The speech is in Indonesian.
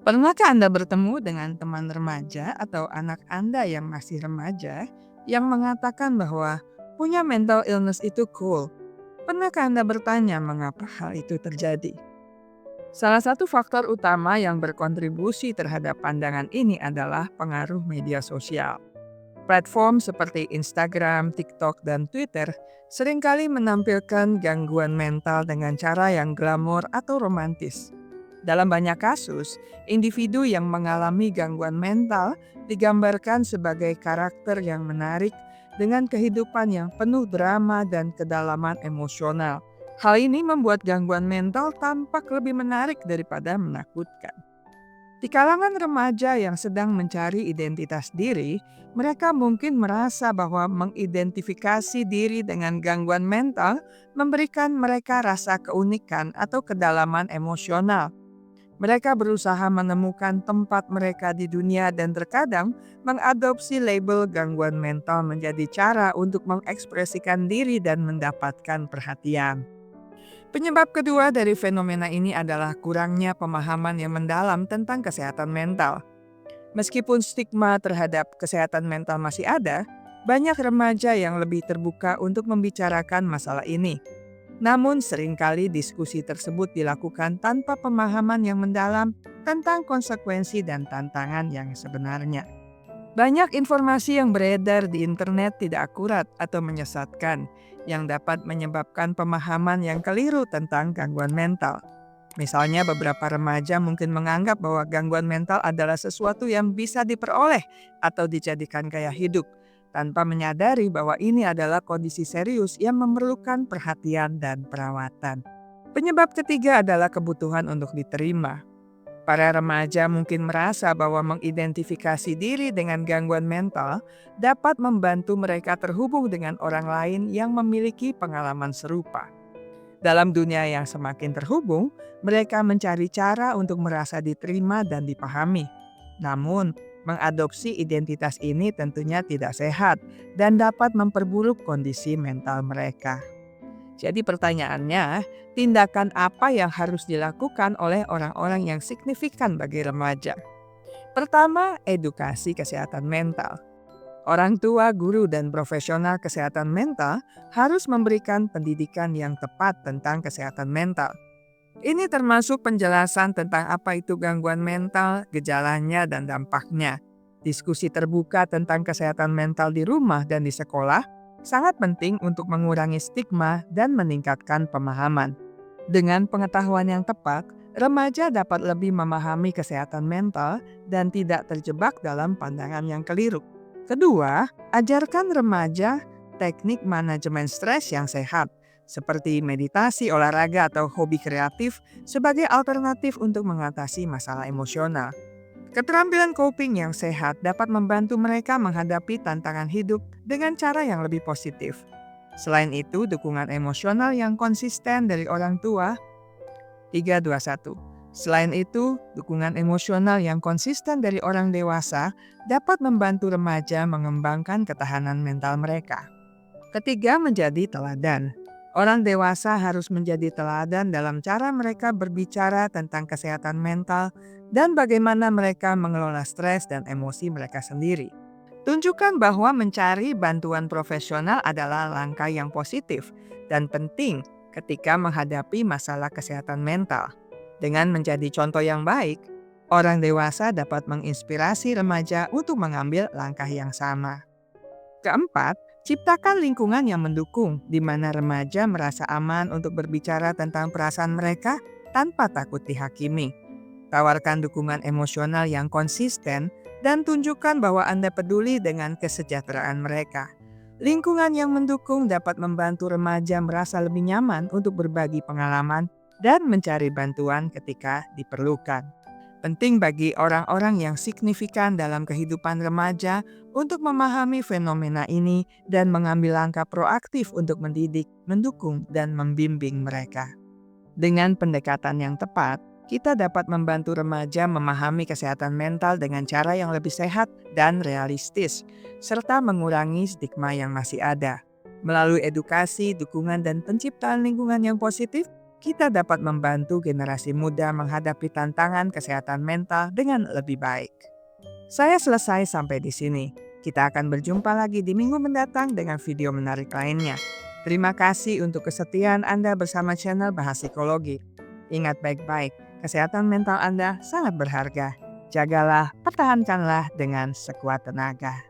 Pernahkah Anda bertemu dengan teman remaja atau anak Anda yang masih remaja yang mengatakan bahwa punya mental illness itu cool? Pernahkah Anda bertanya mengapa hal itu terjadi? Salah satu faktor utama yang berkontribusi terhadap pandangan ini adalah pengaruh media sosial. Platform seperti Instagram, TikTok, dan Twitter seringkali menampilkan gangguan mental dengan cara yang glamor atau romantis. Dalam banyak kasus, individu yang mengalami gangguan mental digambarkan sebagai karakter yang menarik dengan kehidupan yang penuh drama dan kedalaman emosional. Hal ini membuat gangguan mental tampak lebih menarik daripada menakutkan. Di kalangan remaja yang sedang mencari identitas diri, mereka mungkin merasa bahwa mengidentifikasi diri dengan gangguan mental memberikan mereka rasa keunikan atau kedalaman emosional. Mereka berusaha menemukan tempat mereka di dunia dan terkadang mengadopsi label gangguan mental menjadi cara untuk mengekspresikan diri dan mendapatkan perhatian. Penyebab kedua dari fenomena ini adalah kurangnya pemahaman yang mendalam tentang kesehatan mental. Meskipun stigma terhadap kesehatan mental masih ada, banyak remaja yang lebih terbuka untuk membicarakan masalah ini. Namun seringkali diskusi tersebut dilakukan tanpa pemahaman yang mendalam tentang konsekuensi dan tantangan yang sebenarnya. Banyak informasi yang beredar di internet tidak akurat atau menyesatkan, yang dapat menyebabkan pemahaman yang keliru tentang gangguan mental. Misalnya beberapa remaja mungkin menganggap bahwa gangguan mental adalah sesuatu yang bisa diperoleh atau dijadikan gaya hidup, tanpa menyadari bahwa ini adalah kondisi serius yang memerlukan perhatian dan perawatan. Penyebab ketiga adalah kebutuhan untuk diterima. Para remaja mungkin merasa bahwa mengidentifikasi diri dengan gangguan mental dapat membantu mereka terhubung dengan orang lain yang memiliki pengalaman serupa. Dalam dunia yang semakin terhubung, mereka mencari cara untuk merasa diterima dan dipahami. Namun, mengadopsi identitas ini tentunya tidak sehat dan dapat memperburuk kondisi mental mereka. Jadi pertanyaannya, tindakan apa yang harus dilakukan oleh orang-orang yang signifikan bagi remaja? Pertama, edukasi kesehatan mental. Orang tua, guru, dan profesional kesehatan mental harus memberikan pendidikan yang tepat tentang kesehatan mental. Ini termasuk penjelasan tentang apa itu gangguan mental, gejalanya, dan dampaknya. Diskusi terbuka tentang kesehatan mental di rumah dan di sekolah sangat penting untuk mengurangi stigma dan meningkatkan pemahaman. Dengan pengetahuan yang tepat, remaja dapat lebih memahami kesehatan mental dan tidak terjebak dalam pandangan yang keliru. Kedua, ajarkan remaja teknik manajemen stres yang sehat, seperti meditasi, olahraga, atau hobi kreatif sebagai alternatif untuk mengatasi masalah emosional. Keterampilan coping yang sehat dapat membantu mereka menghadapi tantangan hidup dengan cara yang lebih positif. Selain itu, dukungan emosional yang konsisten dari orang tua. 321. Selain itu, dukungan emosional yang konsisten dari orang dewasa dapat membantu remaja mengembangkan ketahanan mental mereka. Ketiga, menjadi teladan. Orang dewasa harus menjadi teladan dalam cara mereka berbicara tentang kesehatan mental dan bagaimana mereka mengelola stres dan emosi mereka sendiri. Tunjukkan bahwa mencari bantuan profesional adalah langkah yang positif dan penting ketika menghadapi masalah kesehatan mental. Dengan menjadi contoh yang baik, orang dewasa dapat menginspirasi remaja untuk mengambil langkah yang sama. Keempat, ciptakan lingkungan yang mendukung, di mana remaja merasa aman untuk berbicara tentang perasaan mereka tanpa takut dihakimi. Tawarkan dukungan emosional yang konsisten dan tunjukkan bahwa Anda peduli dengan kesejahteraan mereka. Lingkungan yang mendukung dapat membantu remaja merasa lebih nyaman untuk berbagi pengalaman dan mencari bantuan ketika diperlukan. Penting bagi orang-orang yang signifikan dalam kehidupan remaja untuk memahami fenomena ini dan mengambil langkah proaktif untuk mendidik, mendukung, dan membimbing mereka. Dengan pendekatan yang tepat, kita dapat membantu remaja memahami kesehatan mental dengan cara yang lebih sehat dan realistis, serta mengurangi stigma yang masih ada. Melalui edukasi, dukungan, dan penciptaan lingkungan yang positif, kita dapat membantu generasi muda menghadapi tantangan kesehatan mental dengan lebih baik. Saya selesai sampai di sini. Kita akan berjumpa lagi di minggu mendatang dengan video menarik lainnya. Terima kasih untuk kesetiaan Anda bersama channel Bahas Psikologi. Ingat baik-baik, kesehatan mental Anda sangat berharga. Jagalah, pertahankanlah dengan sekuat tenaga.